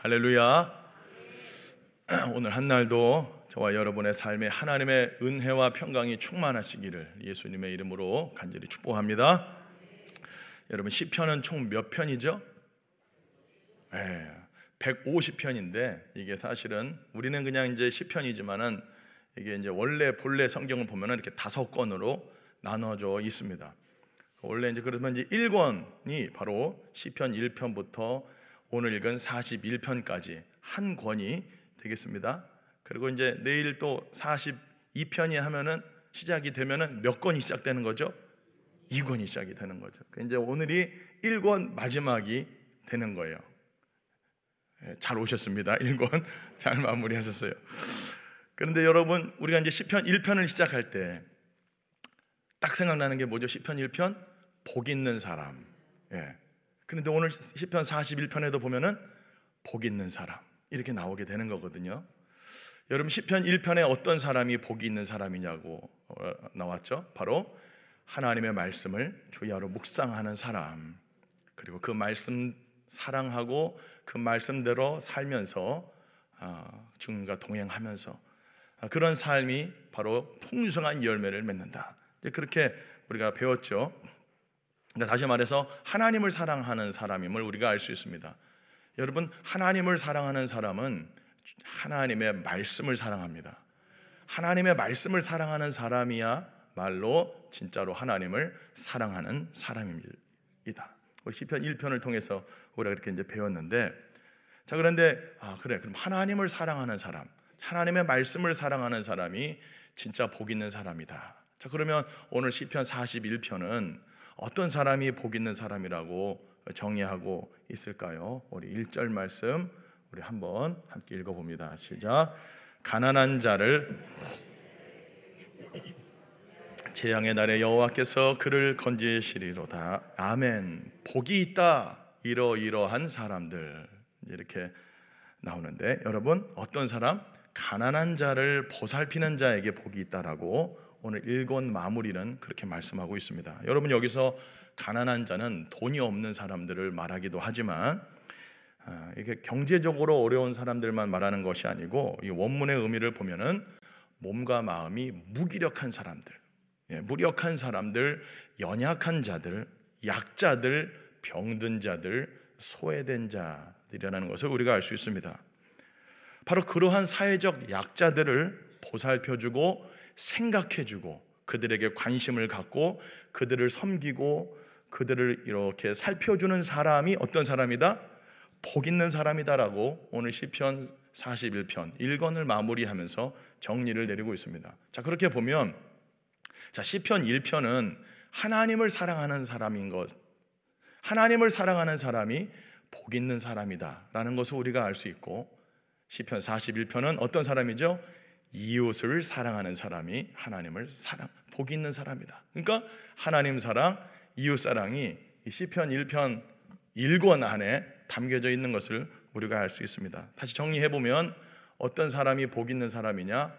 할렐루야. 오늘 한 날도 저와 여러분의 삶에 하나님의 은혜와 평강이 충만하시기를 예수님의 이름으로 간절히 축복합니다. 여러분, 시편은 총 몇 편이죠? 150편인데 이게 사실은 우리는 그냥 이제 시편이지만은 이게 이제 원래 본래 성경을 보면은 이렇게 5권으로 나눠져 있습니다. 원래 이제 그러면 이제 1권이 바로 시편 1편부터 오늘 읽은 41편까지 한 권이 되겠습니다. 그리고 이제 내일 또 42편이 하면은 시작이 되면은 몇 권이 시작되는 거죠? 2권이 시작이 되는 거죠. 이제 오늘이 1권 마지막이 되는 거예요. 잘 오셨습니다. 1권 잘 마무리하셨어요. 그런데 여러분, 우리가 이제 시편 1편을 시작할 때 딱 생각나는 게 뭐죠? 시편 1편 복 있는 사람. 그런데 오늘 시편 41편에도 보면은 복 있는 사람 이렇게 나오게 되는 거거든요. 여러분, 시편 1편에 어떤 사람이 복이 있는 사람이냐고 나왔죠? 바로 하나님의 말씀을 주야로 묵상하는 사람, 그리고 그 말씀 사랑하고 그 말씀대로 살면서 주님과 동행하면서 그런 삶이 바로 풍성한 열매를 맺는다. 그렇게 우리가 배웠죠. 다시 말해서 하나님을 사랑하는 사람임을 우리가 알 수 있습니다. 여러분, 하나님을 사랑하는 사람은 하나님의 말씀을 사랑합니다. 하나님의 말씀을 사랑하는 사람이야 말로 진짜로 하나님을 사랑하는 사람입니다. 우리 시편 1편을 통해서 우리가 그렇게 이제 배웠는데, 자, 그런데 그럼 하나님을 사랑하는 사람, 하나님의 말씀을 사랑하는 사람이 진짜 복 있는 사람이다. 자, 그러면 오늘 시편 41편은 어떤 사람이 복 있는 사람이라고 정의하고 있을까요? 우리 1절 말씀 우리 한번 함께 읽어봅니다. 시작. 가난한 자를 재앙의 날에 여호와께서 그를 건지시리로다. 아멘. 복이 있다. 이러이러한 사람들, 이렇게 나오는데, 여러분, 어떤 사람? 가난한 자를 보살피는 자에게 복이 있다라고 오늘 1권 마무리는 그렇게 말씀하고 있습니다. 여러분, 여기서 가난한 자는 돈이 없는 사람들을 말하기도 하지만 이게 경제적으로 어려운 사람들만 말하는 것이 아니고, 이 원문의 의미를 보면은 몸과 마음이 무기력한 사람들, 무력한 사람들, 연약한 자들, 약자들, 병든 자들, 소외된 자들이라는 것을 우리가 알 수 있습니다. 바로 그러한 사회적 약자들을 보살펴주고 생각해주고 그들에게 관심을 갖고 그들을 섬기고 그들을 이렇게 살펴주는 사람이 어떤 사람이다? 복 있는 사람이다라고 오늘 시편 41편 1권을 마무리하면서 정리를 내리고 있습니다. 자, 그렇게 보면 시편 1편은 하나님을 사랑하는 사람인 것, 하나님을 사랑하는 사람이 복 있는 사람이다라는 것을 우리가 알 수 있고, 시편 41편은 어떤 사람이죠? 이웃을 사랑하는 사람이 하나님을 복 있는 사람이다. 그러니까 하나님 사랑, 이웃 사랑이 이 시편 1편 1권 안에 담겨져 있는 것을 우리가 알 수 있습니다. 다시 정리해보면 어떤 사람이 복 있는 사람이냐?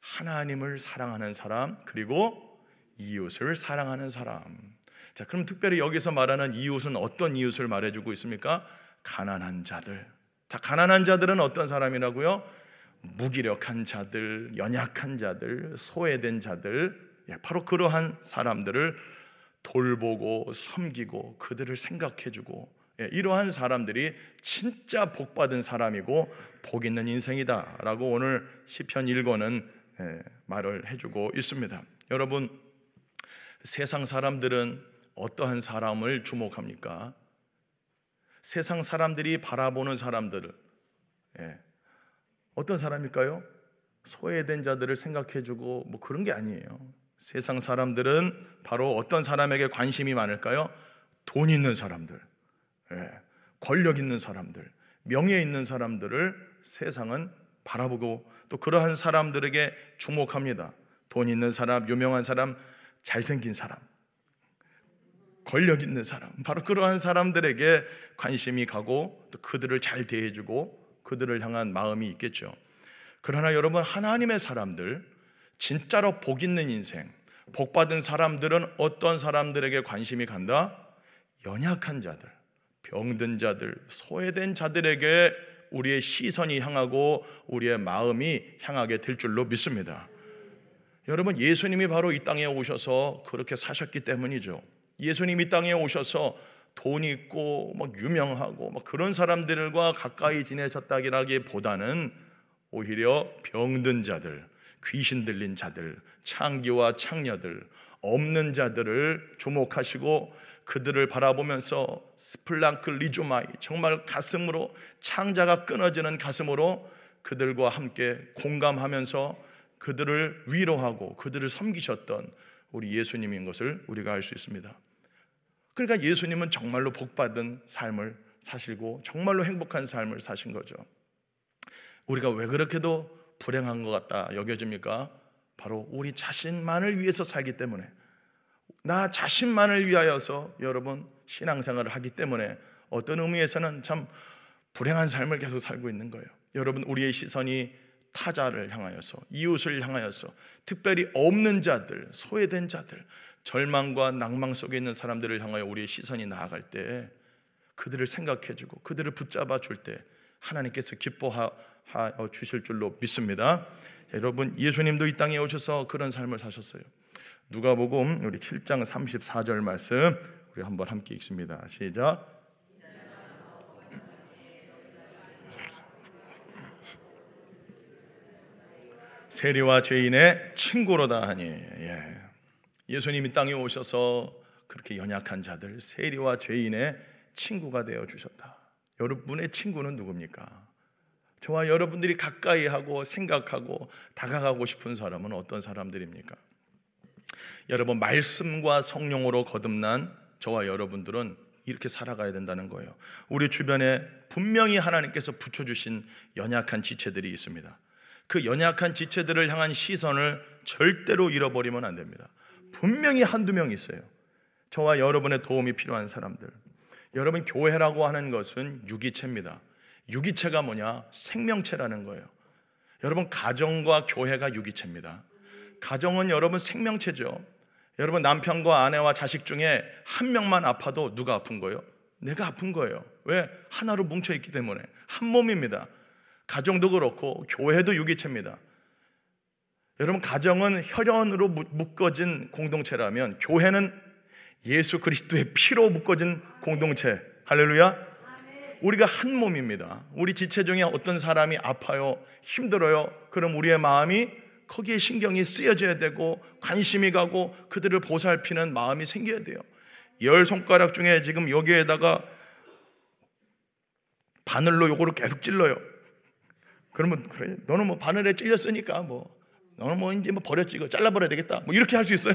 하나님을 사랑하는 사람, 그리고 이웃을 사랑하는 사람. 자, 그럼 특별히 여기서 말하는 이웃은 어떤 이웃을 말해주고 있습니까? 가난한 자들. 자, 가난한 자들은 어떤 사람이라고요? 무기력한 자들, 연약한 자들, 소외된 자들, 바로 그러한 사람들을 돌보고 섬기고 그들을 생각해주고, 이러한 사람들이 진짜 복받은 사람이고 복 있는 인생이다 라고 오늘 시편 1권은 말을 해주고 있습니다. 여러분, 세상 사람들은 어떠한 사람을 주목합니까? 세상 사람들이 바라보는 사람들을 어떤 사람일까요? 소외된 자들을 생각해주고 뭐 그런 게 아니에요. 세상 사람들은 바로 어떤 사람에게 관심이 많을까요? 돈 있는 사람들, 권력 있는 사람들, 명예 있는 사람들을 세상은 바라보고 또 그러한 사람들에게 주목합니다. 돈 있는 사람, 유명한 사람, 잘생긴 사람, 권력 있는 사람, 바로 그러한 사람들에게 관심이 가고 또 그들을 잘 대해주고 그들을 향한 마음이 있겠죠. 그러나 여러분, 하나님의 사람들, 진짜로 복 있는 인생, 복 받은 사람들은 어떤 사람들에게 관심이 간다? 연약한 자들, 병든 자들, 소외된 자들에게 우리의 시선이 향하고 우리의 마음이 향하게 될 줄로 믿습니다. 여러분, 예수님이 바로 이 땅에 오셔서 그렇게 사셨기 때문이죠. 예수님이 이 땅에 오셔서 돈 있고 막 유명하고 막 그런 사람들과 가까이 지내셨다기보다는 오히려 병든 자들, 귀신 들린 자들, 창기와 창녀들, 없는 자들을 주목하시고 그들을 바라보면서 스플랑클리조마이, 정말 가슴으로, 창자가 끊어지는 가슴으로 그들과 함께 공감하면서 그들을 위로하고 그들을 섬기셨던 우리 예수님인 것을 우리가 알 수 있습니다. 그러니까 예수님은 정말로 복받은 삶을 사시고 정말로 행복한 삶을 사신 거죠. 우리가 왜 그렇게도 불행한 것 같다 여겨집니까? 바로 우리 자신만을 위해서 살기 때문에, 나 자신만을 위하여서 여러분 신앙생활을 하기 때문에 어떤 의미에서는 참 불행한 삶을 계속 살고 있는 거예요. 여러분, 우리의 시선이 타자를 향하여서, 이웃을 향하여서, 특별히 없는 자들, 소외된 자들, 절망과 낭망 속에 있는 사람들을 향하여 우리의 시선이 나아갈 때, 그들을 생각해주고 그들을 붙잡아 줄 때 하나님께서 기뻐하여 주실 줄로 믿습니다. 여러분, 예수님도 이 땅에 오셔서 그런 삶을 사셨어요. 누가복음 우리 7장 34절 말씀 우리 한번 함께 읽습니다. 시작. 세리와 죄인의 친구로다 하니, 예수님이 땅에 오셔서 그렇게 연약한 자들, 세리와 죄인의 친구가 되어 주셨다. 여러분의 친구는 누굽니까? 저와 여러분들이 가까이 하고 생각하고 다가가고 싶은 사람은 어떤 사람들입니까? 여러분, 말씀과 성령으로 거듭난 저와 여러분들은 이렇게 살아가야 된다는 거예요. 우리 주변에 분명히 하나님께서 붙여주신 연약한 지체들이 있습니다. 그 연약한 지체들을 향한 시선을 절대로 잃어버리면 안 됩니다. 분명히 한두 명 있어요. 저와 여러분의 도움이 필요한 사람들. 여러분, 교회라고 하는 것은 유기체입니다. 유기체가 뭐냐? 생명체라는 거예요. 여러분, 가정과 교회가 유기체입니다. 가정은 여러분 생명체죠. 여러분, 남편과 아내와 자식 중에 한 명만 아파도 누가 아픈 거예요? 내가 아픈 거예요. 왜? 하나로 뭉쳐있기 때문에. 한 몸입니다. 가정도 그렇고 교회도 유기체입니다. 여러분, 가정은 혈연으로 묶어진 공동체라면 교회는 예수 그리스도의 피로 묶어진 공동체. 할렐루야. 우리가 한 몸입니다. 우리 지체 중에 어떤 사람이 아파요, 힘들어요. 그럼 우리의 마음이 거기에 신경이 쓰여져야 되고 관심이 가고 그들을 보살피는 마음이 생겨야 돼요. 10손가락 중에 지금 여기에다가 바늘로 요거를 계속 찔러요. 그러면 그래, 너는 뭐 바늘에 찔렸으니까 너는 뭐 이제 버렸지, 이거 잘라버려야 되겠다, 이렇게 할 수 있어요?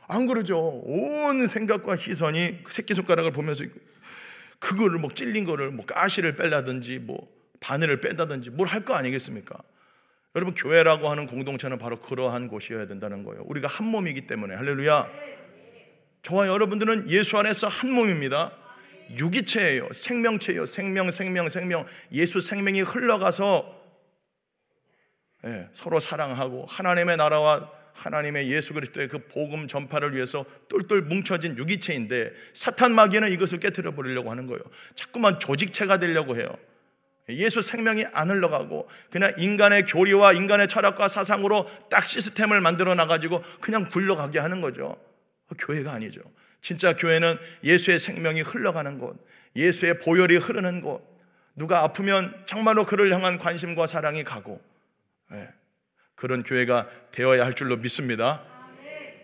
안 그러죠. 온 생각과 시선이 새끼손가락을 보면서 그거를 찔린 거를 가시를 빼라든지 바늘을 뺀다든지 뭘 할 거 아니겠습니까? 여러분, 교회라고 하는 공동체는 바로 그러한 곳이어야 된다는 거예요. 우리가 한 몸이기 때문에. 할렐루야. 저와 여러분들은 예수 안에서 한 몸입니다. 유기체예요. 생명체예요. 생명. 예수 생명이 흘러가서 서로 사랑하고 하나님의 나라와 하나님의 예수 그리스도의 그 복음 전파를 위해서 똘똘 뭉쳐진 유기체인데, 사탄 마귀는 이것을 깨트려 버리려고 하는 거예요. 자꾸만 조직체가 되려고 해요. 예수 생명이 안 흘러가고 그냥 인간의 교리와 인간의 철학과 사상으로 딱 시스템을 만들어 놔가지고 그냥 굴러가게 하는 거죠. 교회가 아니죠. 진짜 교회는 예수의 생명이 흘러가는 곳, 예수의 보혈이 흐르는 곳, 누가 아프면 정말로 그를 향한 관심과 사랑이 가고, 그런 교회가 되어야 할 줄로 믿습니다.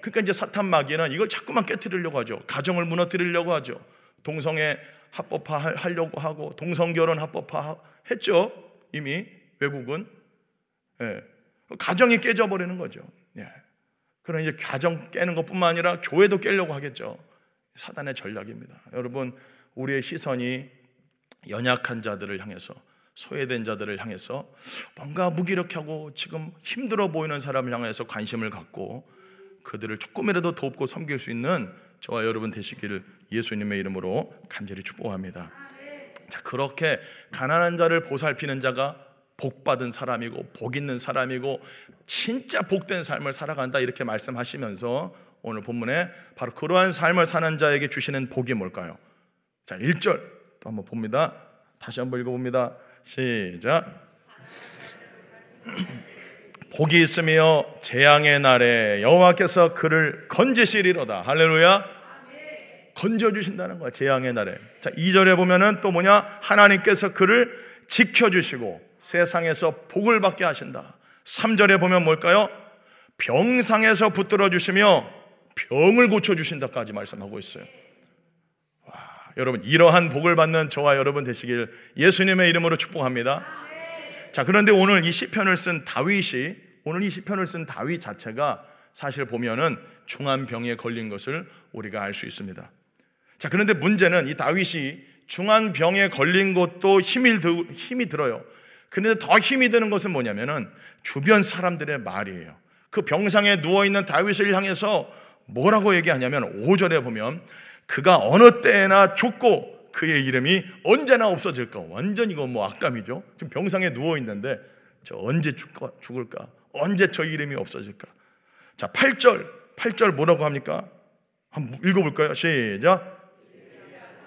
그러니까 이제 사탄 마귀는 이걸 자꾸만 깨트리려고 하죠. 가정을 무너뜨리려고 하죠. 동성애 합법화 하려고 하고, 동성결혼 합법화 했죠. 이미 외국은. 가정이 깨져버리는 거죠. 그런 이제 가정 깨는 것뿐만 아니라 교회도 깨려고 하겠죠. 사단의 전략입니다. 여러분, 우리의 시선이 연약한 자들을 향해서, 소외된 자들을 향해서, 뭔가 무기력하고 지금 힘들어 보이는 사람을 향해서 관심을 갖고 그들을 조금이라도 돕고 섬길 수 있는 저와 여러분 되시기를 예수님의 이름으로 간절히 축복합니다. 자, 그렇게 가난한 자를 보살피는 자가 복받은 사람이고 복 있는 사람이고 진짜 복된 삶을 살아간다, 이렇게 말씀하시면서 오늘 본문에 바로 그러한 삶을 사는 자에게 주시는 복이 뭘까요? 자, 1절 또 한번 봅니다. 다시 한번 읽어봅니다. 시작. 복이 있으며 재앙의 날에 여호와께서 그를 건지시리로다. 할렐루야. 건져주신다는 거야, 재앙의 날에. 자, 2절에 보면은 또 뭐냐? 하나님께서 그를 지켜주시고 세상에서 복을 받게 하신다. 3절에 보면 뭘까요? 병상에서 붙들어 주시며 병을 고쳐주신다까지 말씀하고 있어요. 와, 여러분, 이러한 복을 받는 저와 여러분 되시길 예수님의 이름으로 축복합니다. 자, 그런데 오늘 이 시편을 쓴 다윗 자체가 사실 보면은 중환병에 걸린 것을 우리가 알 수 있습니다. 자, 그런데 문제는 이 다윗이 중환병에 걸린 것도 힘이 들어요. 그런데 더 힘이 드는 것은 뭐냐면은 주변 사람들의 말이에요. 그 병상에 누워있는 다윗을 향해서 뭐라고 얘기하냐면 5절에 보면 그가 어느 때나 죽고 그의 이름이 언제나 없어질까. 완전 이거 뭐 악담이죠. 지금 병상에 누워있는데 저 언제 죽을까? 언제 저 이름이 없어질까? 자, 8절 뭐라고 합니까? 한번 읽어볼까요? 시작.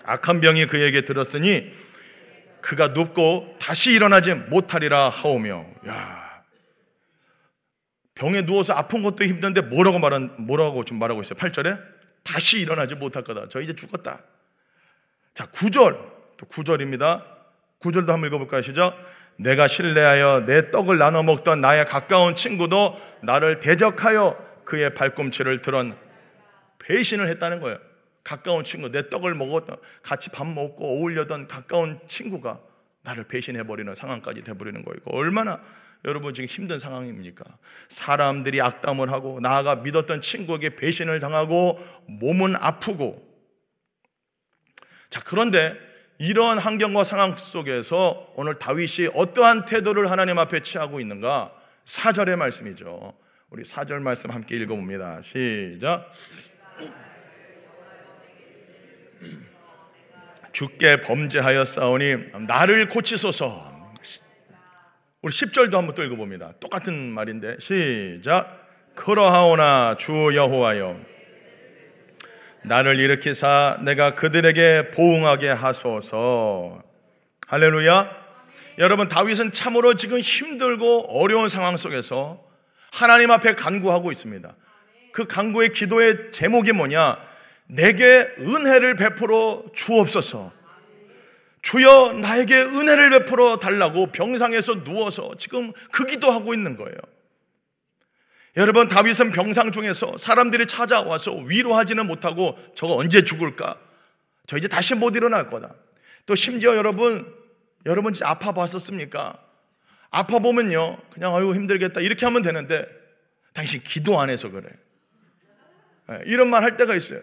악한 병이 그에게 들었으니 그가 눕고 다시 일어나지 못하리라 하오며. 야, 병에 누워서 아픈 것도 힘든데 뭐라고 지금 말하고 있어요? 8절에 다시 일어나지 못할 거다. 저 이제 죽었다. 자, 9절입니다. 9절도 한번 읽어볼까요? 시작. 내가 신뢰하여 내 떡을 나눠 먹던 나의 가까운 친구도 나를 대적하여 그의 발꿈치를 들은. 배신을 했다는 거예요. 가까운 친구, 내 떡을 먹었던, 같이 밥 먹고 어울려던 가까운 친구가 나를 배신해버리는 상황까지 돼버리는 거예요. 얼마나 여러분 지금 힘든 상황입니까? 사람들이 악담을 하고 나아가 믿었던 친구에게 배신을 당하고 몸은 아프고. 자, 그런데 이러한 환경과 상황 속에서 오늘 다윗이 어떠한 태도를 하나님 앞에 취하고 있는가? 4절의 말씀이죠. 우리 4절 말씀 함께 읽어봅니다. 시작. 주께 범죄하였사오니 나를 고치소서. 우리 10절도 한번 또 읽어봅니다. 똑같은 말인데 시작. 그러하오나 주 여호와여 나를 일으키사 내가 그들에게 보응하게 하소서. 할렐루야. 여러분, 다윗은 참으로 지금 힘들고 어려운 상황 속에서 하나님 앞에 간구하고 있습니다. 그 간구의 기도의 제목이 뭐냐? 내게 은혜를 베풀어 주옵소서. 주여 나에게 은혜를 베풀어 달라고 병상에서 누워서 지금 그 기도하고 있는 거예요. 여러분, 다윗은 병상 중에서 사람들이 찾아와서 위로하지는 못하고 저거 언제 죽을까? 저 이제 다시 못 일어날 거다. 또 심지어 여러분 진짜 아파 봤었습니까? 아파 보면요 그냥 아유 힘들겠다 이렇게 하면 되는데 당신 기도 안 해서 그래. 이런 말 할 때가 있어요.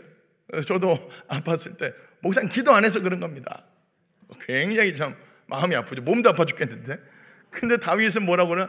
저도 아팠을 때 목사님 기도 안 해서 그런 겁니다. 굉장히 참 마음이 아프죠. 몸도 아파 죽겠는데. 근데 다윗은 뭐라고 그래?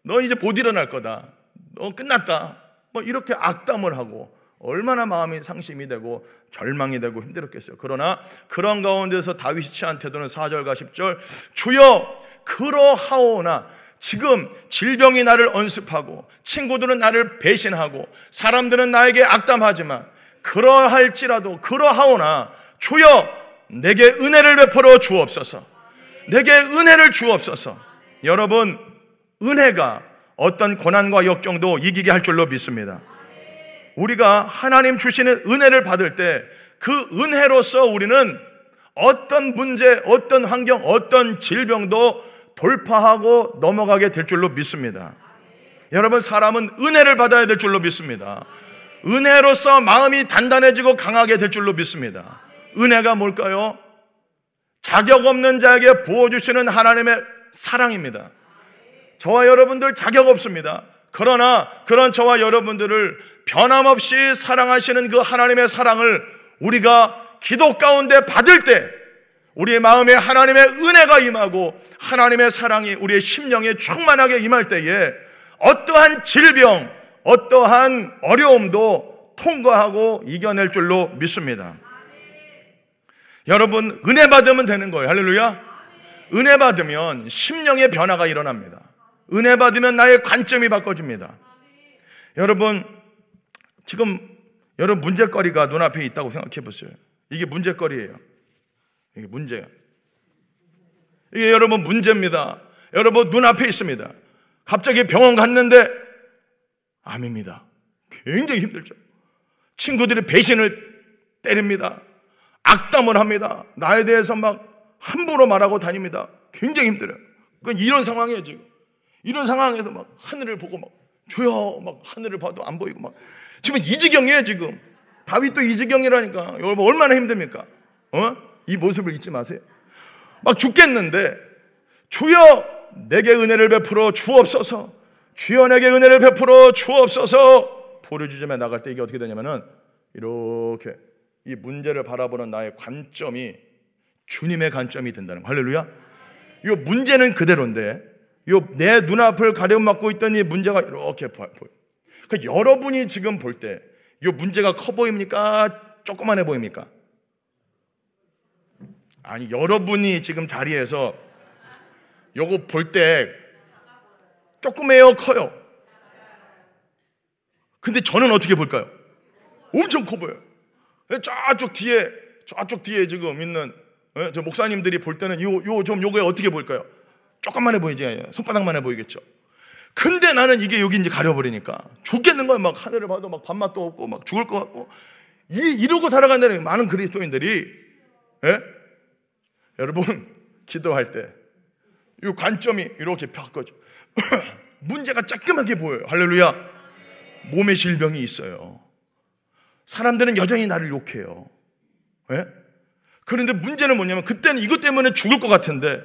너 이제 못 일어날 거다. 너 끝났다. 뭐 이렇게 악담을 하고 얼마나 마음이 상심이 되고 절망이 되고 힘들었겠어요. 그러나 그런 가운데서 다윗이 취한 태도는 4절과 10절. 주여 그러하오나. 지금 질병이 나를 언습하고 친구들은 나를 배신하고 사람들은 나에게 악담하지만 그러할지라도 그러하오나 주여 내게 은혜를 베풀어 주옵소서. 내게 은혜를 주옵소서. 여러분, 은혜가 어떤 고난과 역경도 이기게 할 줄로 믿습니다. 우리가 하나님 주시는 은혜를 받을 때 그 은혜로서 우리는 어떤 문제, 어떤 환경, 어떤 질병도 돌파하고 넘어가게 될 줄로 믿습니다. 여러분, 사람은 은혜를 받아야 될 줄로 믿습니다. 은혜로서 마음이 단단해지고 강하게 될 줄로 믿습니다. 은혜가 뭘까요? 자격 없는 자에게 부어주시는 하나님의 사랑입니다. 저와 여러분들 자격 없습니다. 그러나 그런 저와 여러분들을 변함없이 사랑하시는 그 하나님의 사랑을 우리가 기도 가운데 받을 때 우리의 마음에 하나님의 은혜가 임하고 하나님의 사랑이 우리의 심령에 충만하게 임할 때에 어떠한 질병, 어떠한 어려움도 통과하고 이겨낼 줄로 믿습니다. 여러분, 은혜 받으면 되는 거예요. 할렐루야. 은혜 받으면 심령의 변화가 일어납니다. 은혜 받으면 나의 관점이 바꿔집니다. 여러분, 지금 여러분 문제거리가 눈앞에 있다고 생각해 보세요. 이게 문제거리예요. 이게 문제예요. 이게 여러분 문제입니다. 여러분 눈앞에 있습니다. 갑자기 병원 갔는데 암입니다. 굉장히 힘들죠. 친구들이 배신을 때립니다. 악담을 합니다. 나에 대해서 막 함부로 말하고 다닙니다. 굉장히 힘들어요. 이런 상황이에요 지금. 이런 상황에서 막 하늘을 보고 막 주여 막 하늘을 봐도 안 보이고 막 지금 이 지경이에요 지금. 다윗도 이 지경이라니까. 여러분 얼마나 힘듭니까? 이 모습을 잊지 마세요. 막 죽겠는데 주여 내게 은혜를 베풀어 주옵소서. 주여 내게 은혜를 베풀어 주옵소서. 보르주점에 나갈 때 이게 어떻게 되냐면은 이렇게 이 문제를 바라보는 나의 관점이 주님의 관점이 된다는 거예요. 할렐루야. 이 문제는 그대로인데 내 눈앞을 가려막고 있던 이 문제가 이렇게 보여요. 그러니까 여러분이 지금 볼 때 이 문제가 커 보입니까? 조그만해 보입니까? 아니 여러분이 지금 자리에서 요거 볼 때 조그매요 커요? 근데 저는 어떻게 볼까요? 엄청 커 보여요. 저쪽 뒤에 지금 있는 저 목사님들이 볼 때는 요거에 어떻게 볼까요? 조금만해 보이지, 손바닥만해 보이겠죠. 근데 나는 이게 여기 이제 가려버리니까 죽겠는 거야. 막 하늘을 봐도 막 밥맛도 없고 막 죽을 것 같고 이러고 살아간다는 많은 그리스도인들이. 예? 여러분 기도할 때 이 관점이 이렇게 바꿔져. 문제가 쬐끔하게 보여요. 할렐루야. 몸에 질병이 있어요. 사람들은 여전히 나를 욕해요. 예? 그런데 문제는 뭐냐면 그때는 이것 때문에 죽을 것 같은데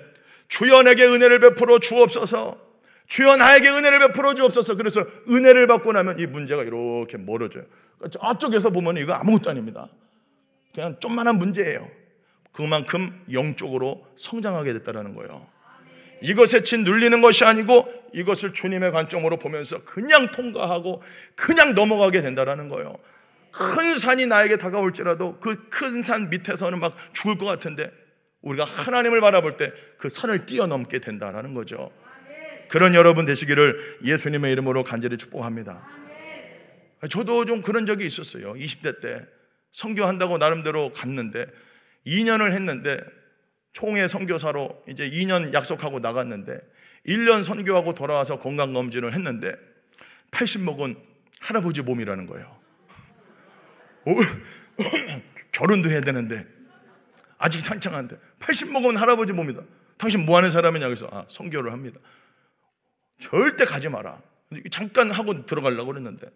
주여 내게 은혜를 베풀어 주옵소서. 주여 나에게 은혜를 베풀어 주옵소서. 그래서 은혜를 받고 나면 이 문제가 이렇게 멀어져요. 저쪽에서 보면 이거 아무것도 아닙니다. 그냥 좀만한 문제예요. 그만큼 영적으로 성장하게 됐다는 거예요. 이것에 짓눌리는 것이 아니고 이것을 주님의 관점으로 보면서 그냥 통과하고 그냥 넘어가게 된다는 거예요. 큰 산이 나에게 다가올지라도 그 큰 산 밑에서는 막 죽을 것 같은데 우리가 하나님을 바라볼 때 그 산을 뛰어넘게 된다는 거죠. 그런 여러분 되시기를 예수님의 이름으로 간절히 축복합니다. 저도 좀 그런 적이 있었어요. 20대 때 선교한다고 나름대로 갔는데 2년을 했는데 총회 선교사로 이제 2년 약속하고 나갔는데 1년 선교하고 돌아와서 건강검진을 했는데 80 먹은 할아버지 몸이라는 거예요. 결혼도 해야 되는데 아직 창창한데 80 먹은 할아버지 몸이다. 당신 뭐 하는 사람이냐? 그래서 선교를 합니다. 절대 가지 마라. 잠깐 하고 들어가려고 그랬는데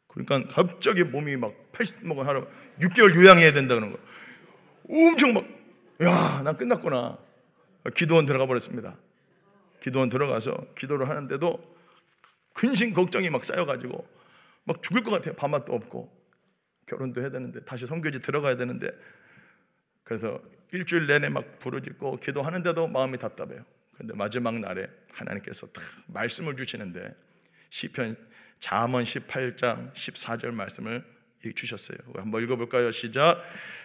그러니까 갑자기 몸이 막 80 먹은 할아버지 6개월 요양해야 된다는 거예요. 엄청 막 야, 난 끝났구나. 기도원 들어가 버렸습니다. 기도원 들어가서 기도를 하는데도 근심 걱정이 막 쌓여가지고 막 죽을 것 같아요. 밥맛도 없고 결혼도 해야 되는데 다시 선교지 들어가야 되는데 그래서 일주일 내내 막 부르짖고 기도하는데도 마음이 답답해요. 근데 마지막 날에 하나님께서 딱 말씀을 주시는데 시편 잠언 18장 14절 말씀을 주셨어요. 한번 읽어볼까요? 시작.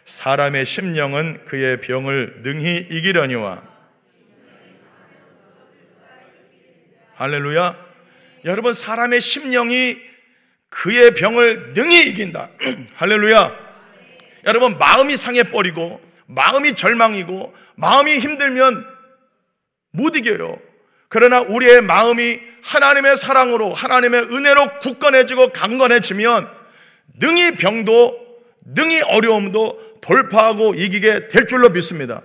사람의 심령은 그의 병을 능히 이기려니와. 할렐루야. 여러분 사람의 심령이 그의 병을 능히 이긴다. 할렐루야. 여러분 마음이 상해버리고 마음이 절망이고 마음이 힘들면 못 이겨요. 그러나 우리의 마음이 하나님의 사랑으로 하나님의 은혜로 굳건해지고 강건해지면 능히 병도 능히 어려움도 돌파하고 이기게 될 줄로 믿습니다.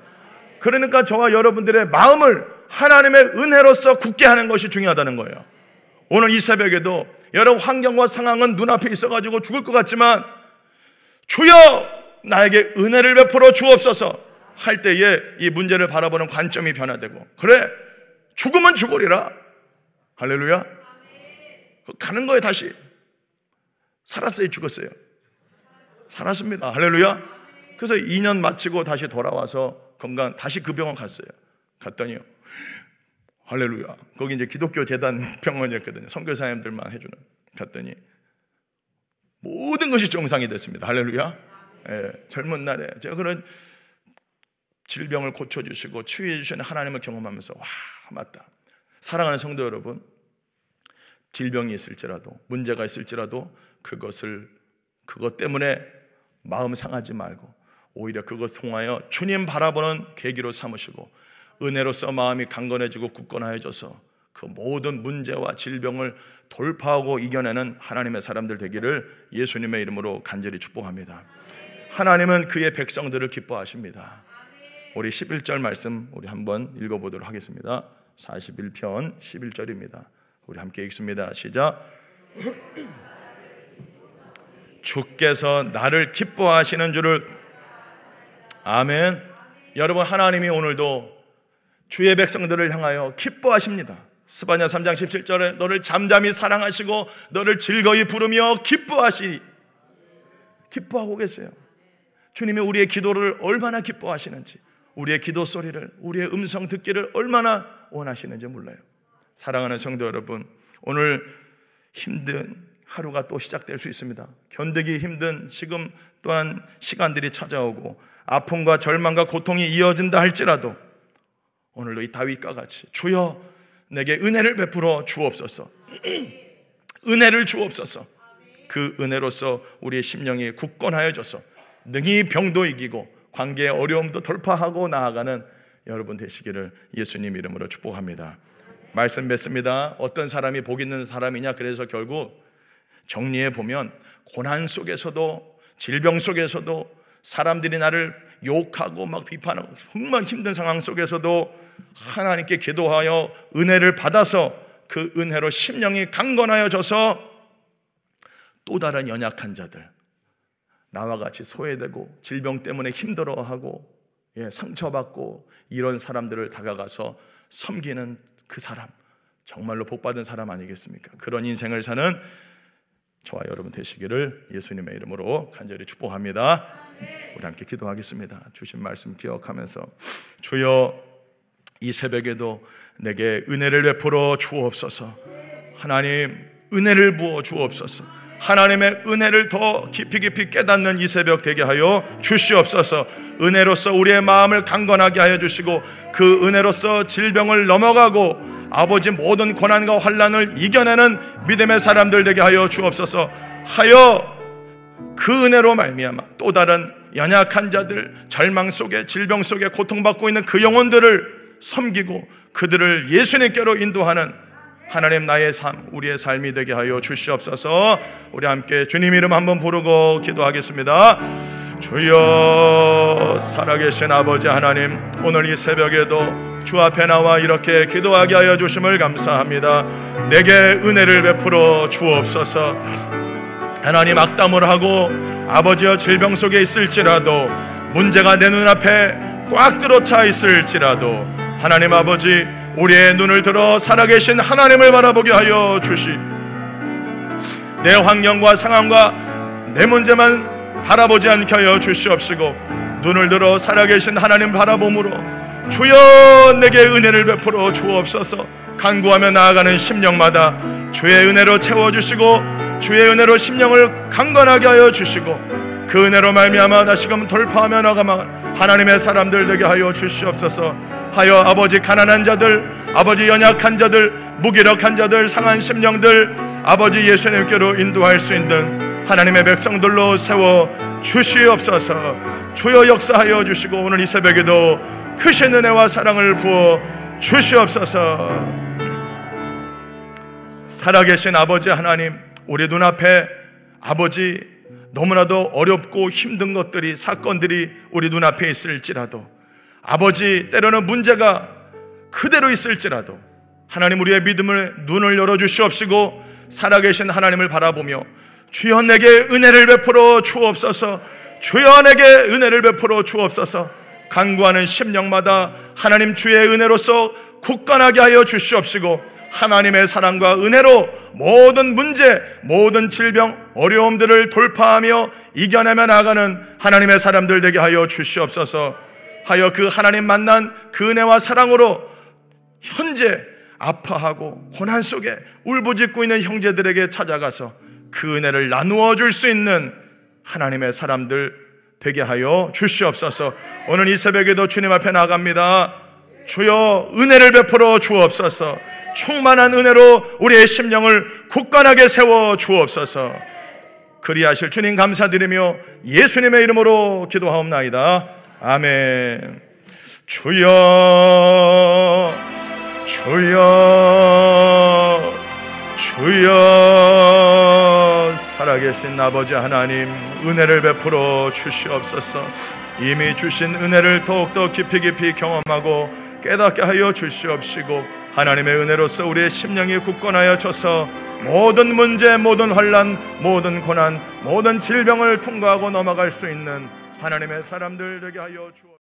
그러니까 저와 여러분들의 마음을 하나님의 은혜로서 굳게 하는 것이 중요하다는 거예요. 오늘 이 새벽에도 여러분 환경과 상황은 눈앞에 있어가지고 죽을 것 같지만 주여 나에게 은혜를 베풀어 주옵소서 할 때에 이 문제를 바라보는 관점이 변화되고 그래 죽으면 죽으리라. 할렐루야. 가는 거예요. 다시 살았어요? 죽었어요? 살았습니다. 할렐루야. 그래서 2년 마치고 다시 돌아와서 건강 다시 그 병원 갔어요. 갔더니요 할렐루야 거기 이제 기독교 재단 병원이었거든요. 선교사님들만 해주는. 갔더니 모든 것이 정상이 됐습니다. 할렐루야. 예, 젊은 날에 제가 그런 질병을 고쳐주시고 치유해 주시는 하나님을 경험하면서 와 맞다. 사랑하는 성도 여러분, 질병이 있을지라도 문제가 있을지라도 그것 때문에 마음 상하지 말고 오히려 그것 통하여 주님 바라보는 계기로 삼으시고 은혜로서 마음이 강건해지고 굳건해져서 그 모든 문제와 질병을 돌파하고 이겨내는 하나님의 사람들 되기를 예수님의 이름으로 간절히 축복합니다. 하나님은 그의 백성들을 기뻐하십니다. 우리 11절 말씀 우리 한번 읽어보도록 하겠습니다. 41편 11절입니다. 우리 함께 읽습니다. 시작. 주께서 나를 기뻐하시는 줄을. 아멘. 여러분, 하나님이 오늘도 주의 백성들을 향하여 기뻐하십니다. 스바냐 3장 17절에 너를 잠잠히 사랑하시고 너를 즐거이 부르며 기뻐하고 계세요. 주님이 우리의 기도를 얼마나 기뻐하시는지, 우리의 기도 소리를, 우리의 음성 듣기를 얼마나 원하시는지 몰라요. 사랑하는 성도 여러분, 오늘 힘든 하루가 또 시작될 수 있습니다. 견디기 힘든 지금 또한 시간들이 찾아오고 아픔과 절망과 고통이 이어진다 할지라도 오늘도 이 다윗과 같이 주여 내게 은혜를 베풀어 주옵소서. 은혜를 주옵소서. 그 은혜로서 우리의 심령이 굳건하여져서 능히 병도 이기고 관계의 어려움도 돌파하고 나아가는 여러분 되시기를 예수님 이름으로 축복합니다. 말씀 맺습니다. 어떤 사람이 복 있는 사람이냐? 그래서 결국 정리해 보면 고난 속에서도 질병 속에서도 사람들이 나를 욕하고 막 비판하고 정말 힘든 상황 속에서도 하나님께 기도하여 은혜를 받아서 그 은혜로 심령이 강건하여져서 또 다른 연약한 자들, 나와 같이 소외되고 질병 때문에 힘들어하고 상처받고 이런 사람들을 다가가서 섬기는 그 사람, 정말로 복받은 사람 아니겠습니까? 그런 인생을 사는 저와 여러분 되시기를 예수님의 이름으로 간절히 축복합니다. 우리 함께 기도하겠습니다. 주신 말씀 기억하면서 주여 이 새벽에도 내게 은혜를 베풀어 주옵소서. 하나님 은혜를 부어 주옵소서. 하나님의 은혜를 더 깊이 깨닫는 이 새벽 되게 하여 주시옵소서. 은혜로서 우리의 마음을 강건하게 하여 주시고 그 은혜로서 질병을 넘어가고 아버지 모든 고난과 환난을 이겨내는 믿음의 사람들 되게 하여 주옵소서. 하여 그 은혜로 말미암아 또 다른 연약한 자들, 절망 속에 질병 속에 고통받고 있는 그 영혼들을 섬기고 그들을 예수님께로 인도하는 하나님 나의 삶, 우리의 삶이 되게 하여 주시옵소서. 우리 함께 주님 이름 한번 부르고 기도하겠습니다. 주여 살아계신 아버지 하나님, 오늘 이 새벽에도 주 앞에 나와 이렇게 기도하게 하여 주심을 감사합니다. 내게 은혜를 베풀어 주옵소서. 하나님 악담을 하고 아버지여 질병 속에 있을지라도 문제가 내 눈앞에 꽉 들어차 있을지라도 하나님 아버지 우리의 눈을 들어 살아계신 하나님을 바라보게 하여 주시. 내 환경과 상황과 내 문제만 바라보지 않게 하여 주시옵시고 눈을 들어 살아계신 하나님 바라봄으로 주여 내게 은혜를 베풀어 주옵소서. 간구하며 나아가는 심령마다 주의 은혜로 채워주시고 주의 은혜로 심령을 강건하게 하여 주시고 그 은혜로 말미암아 다시금 돌파하며 나가면 하나님의 사람들 되게 하여 주시옵소서. 하여 아버지 가난한 자들, 아버지 연약한 자들, 무기력한 자들, 상한 심령들 아버지 예수님께로 인도할 수 있는 하나님의 백성들로 세워 주시옵소서. 주여 역사하여 주시고 오늘 이 새벽에도 크신 은혜와 사랑을 부어 주시옵소서. 살아계신 아버지 하나님, 우리 눈앞에 아버지 너무나도 어렵고 힘든 것들이, 사건들이 우리 눈앞에 있을지라도 아버지 때로는 문제가 그대로 있을지라도 하나님 우리의 믿음을 눈을 열어주시옵시고 살아계신 하나님을 바라보며 주여 내게 은혜를 베풀어 주옵소서. 주여 내게 은혜를 베풀어 주옵소서. 간구하는 심령마다 하나님 주의 은혜로서 굳건하게 하여 주시옵시고 하나님의 사랑과 은혜로 모든 문제, 모든 질병, 어려움들을 돌파하며 이겨내며 나가는 하나님의 사람들 되게 하여 주시옵소서. 하여 그 하나님 만난 그 은혜와 사랑으로 현재 아파하고 고난 속에 울부짖고 있는 형제들에게 찾아가서 그 은혜를 나누어 줄 수 있는 하나님의 사람들 되게 하여 주시옵소서. 오늘 이 새벽에도 주님 앞에 나갑니다. 주여 은혜를 베풀어 주옵소서. 충만한 은혜로 우리의 심령을 굳건하게 세워 주옵소서. 그리하실 주님 감사드리며 예수님의 이름으로 기도하옵나이다. 아멘. 주여 주여 주여. 살아계신 아버지 하나님, 은혜를 베풀어 주시옵소서. 이미 주신 은혜를 더욱더 깊이 경험하고 깨닫게 하여 주시옵시고, 하나님의 은혜로서 우리의 심령이 굳건하여 져서 모든 문제, 모든 환난, 모든 고난, 모든 질병을 통과하고 넘어갈 수 있는 하나님의 사람들 되게 하여 주옵소서.